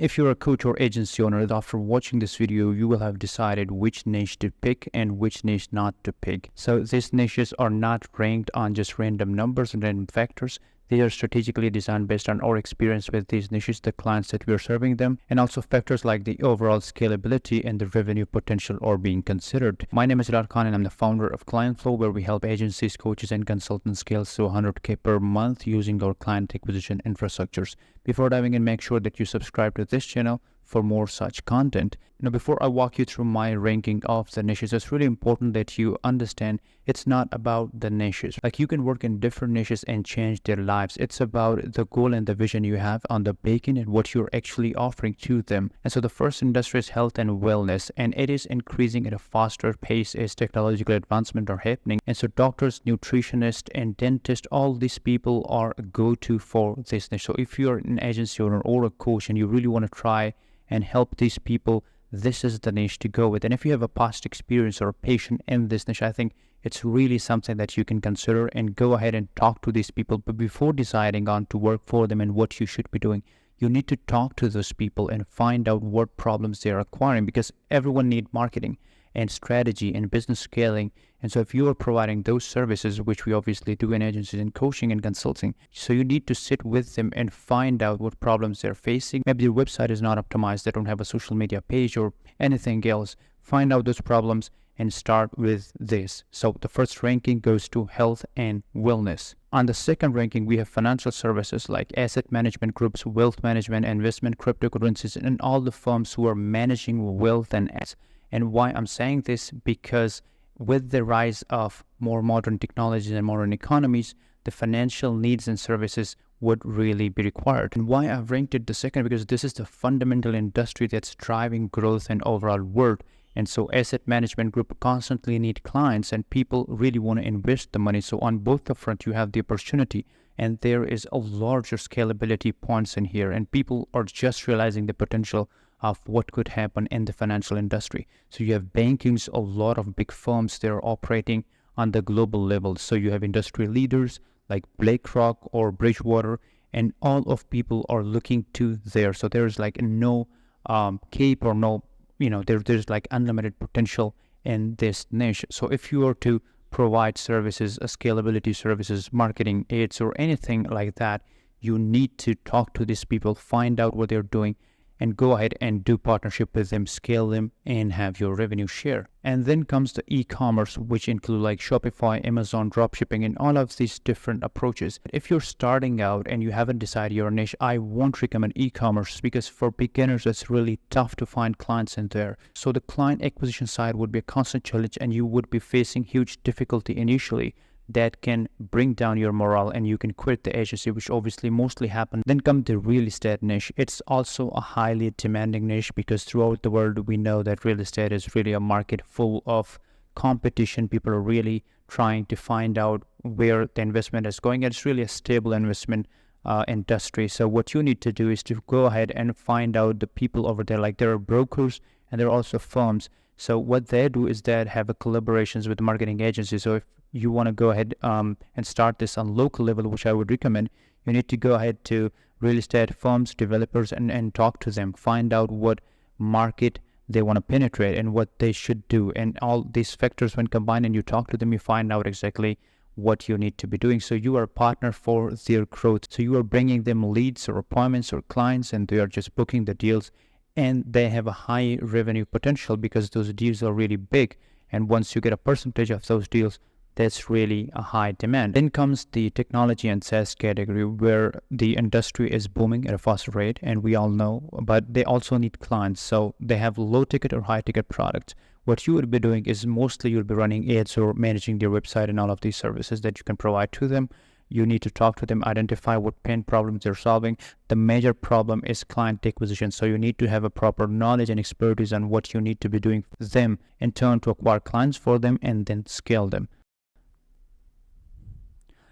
If you're a coach or agency owner, after watching this video, you will have decided which niche to pick and which niche not to pick. So these niches are not ranked on just random numbers and random factors. They are strategically designed based on our experience with these niches, the clients that we are serving them, and also factors like the overall scalability and the revenue potential are being considered. My name is Ilad Khan and I'm the founder of Client Flow, where we help agencies, coaches, and consultants scale to 100K per month using our client acquisition infrastructures. Before diving in, make sure that you subscribe to this channel for more such content. Before I walk you through my ranking of the niches, it's really important that you understand it's not about the niches. Like, you can work in different niches and change their lives. It's about the goal and the vision you have on the back end and what you're actually offering to them. And so the first industry is health and wellness, and it is increasing at a faster pace as technological advancements are happening. And so doctors, nutritionists, and dentists, all these people are a go-to for this niche. So if you're an agency owner or a coach and you really want to try and help these people, this is the niche to go with. And if you have a past experience or a patient in this niche, I think it's really something that you can consider and go ahead and talk to these people. But before deciding on to work for them and what you should be doing, you need to talk to those people and find out what problems they're acquiring, because everyone needs marketing and strategy and business scaling. And so if you are providing those services, which we obviously do in agencies and coaching and consulting, so you need to sit with them and find out what problems they're facing. Maybe their website is not optimized, they don't have a social media page or anything else. Find out those problems and start with this. So the first ranking goes to health and wellness. On the second ranking, we have financial services like asset management groups, wealth management, investment, cryptocurrencies, and all the firms who are managing wealth and assets. And why I'm saying this, because with the rise of more modern technologies and modern economies, the financial needs and services would really be required. And why I've ranked it the second, because this is the fundamental industry that's driving growth and overall world. And so asset management group constantly need clients and people really want to invest the money. So on both the front, you have the opportunity, and there is a larger scalability points in here, and people are just realizing the potential of what could happen in the financial industry. So you have bankings, a lot of big firms, they're operating on the global level. So you have industry leaders like BlackRock or Bridgewater, and all of people are looking to there. So there's like no cape or no, there's like unlimited potential in this niche. So if you are to provide services, scalability services, marketing aids, or anything like that, you need to talk to these people, find out what they're doing, and go ahead and do partnership with them, scale them, and have your revenue share. And then comes the e-commerce, which include like Shopify, Amazon, dropshipping, and all of these different approaches. If you're starting out and you haven't decided your niche, I won't recommend e-commerce, because for beginners, it's really tough to find clients in there. So the client acquisition side would be a constant challenge, and you would be facing huge difficulty initially that can bring down your morale and you can quit the agency, which obviously mostly happen. Then come the real estate niche. It's also a highly demanding niche, because throughout the world we know that real estate is really a market full of competition. People are really trying to find out where the investment is going, and it's really a stable investment industry. So what you need to do is to go ahead and find out the people over there. Like, there are brokers and there are also firms. So what they do is that have a collaborations with marketing agencies. So if you want to go ahead and start this on local level, which I would recommend, you need to go ahead to real estate firms, developers, and talk to them, find out what market they want to penetrate and what they should do. And all these factors, when combined and you talk to them, you find out exactly what you need to be doing. So you are a partner for their growth. So you are bringing them leads or appointments or clients, and they are just booking the deals, and they have a high revenue potential because those deals are really big. And once you get a percentage of those deals, that's really a high demand. Then comes the technology and SaaS category, where the industry is booming at a faster rate, and we all know, but they also need clients. So they have low ticket or high ticket products. What you would be doing is mostly you'll be running ads or managing their website and all of these services that you can provide to them. You need to talk to them, identify what pain problems they're solving. The major problem is client acquisition. So you need to have a proper knowledge and expertise on what you need to be doing for them in turn to acquire clients for them and then scale them.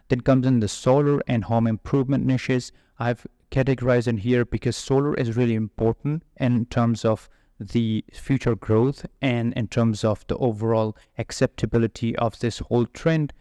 Then comes in the solar and home improvement niches. I've categorized in here because solar is really important in terms of the future growth and in terms of the overall acceptability of this whole trend.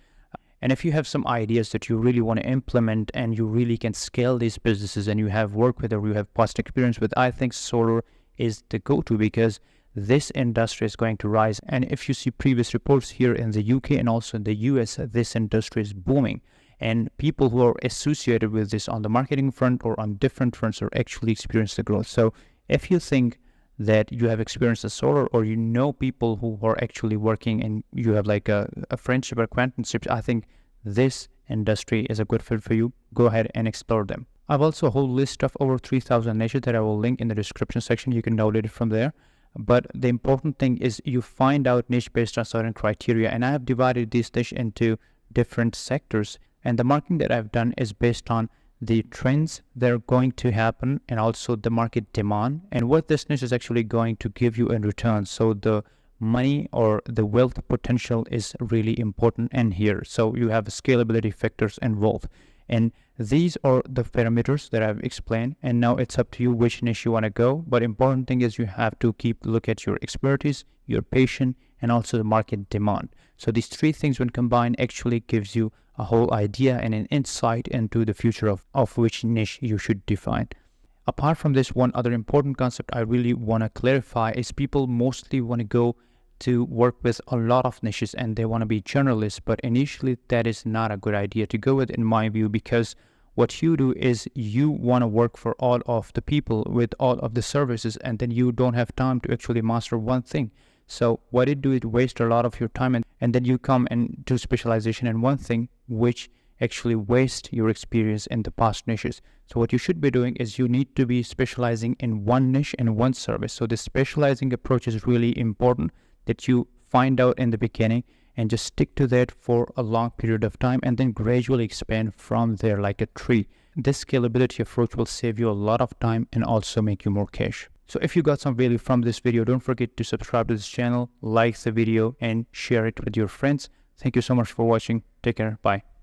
And if you have some ideas that you really want to implement and you really can scale these businesses and you have worked with or you have past experience with, I think solar is the go-to, because this industry is going to rise. And if you see previous reports here in the UK and also in the US, this industry is booming. And people who are associated with this on the marketing front or on different fronts are actually experiencing the growth. So if you think that you have experienced the solar, or you know people who are actually working and you have like a friendship or acquaintanceship, I think this industry is a good fit for you. Go ahead and explore them. I have also a whole list of over 3,000 niches that I will link in the description section. You can download it from there. But the important thing is you find out niche based on certain criteria. And I have divided this niche into different sectors. And the marketing that I've done is based on the trends that are going to happen and also the market demand and what this niche is actually going to give you in return. So the money or the wealth potential is really important in here. So you have scalability factors involved. And these are the parameters that I've explained. And now it's up to you which niche you want to go. But important thing is you have to look at your expertise, your passion, and also the market demand. So these three things when combined actually gives you a whole idea and an insight into the future of which niche you should define. Apart from this, one other important concept I really want to clarify is people mostly want to go to work with a lot of niches and they want to be generalists, but initially that is not a good idea to go with in my view, because what you do is you want to work for all of the people with all of the services, and then you don't have time to actually master one thing. So what it do, it waste a lot of your time, and then you come and do specialization in one thing, which actually waste your experience in the past niches. So what you should be doing is you need to be specializing in one niche and one service. So the specializing approach is really important, that you find out in the beginning and just stick to that for a long period of time and then gradually expand from there like a tree. This scalability approach will save you a lot of time and also make you more cash. So if you got some value from this video, don't forget to subscribe to this channel, like the video, and share it with your friends. Thank you so much for watching. Take care. Bye.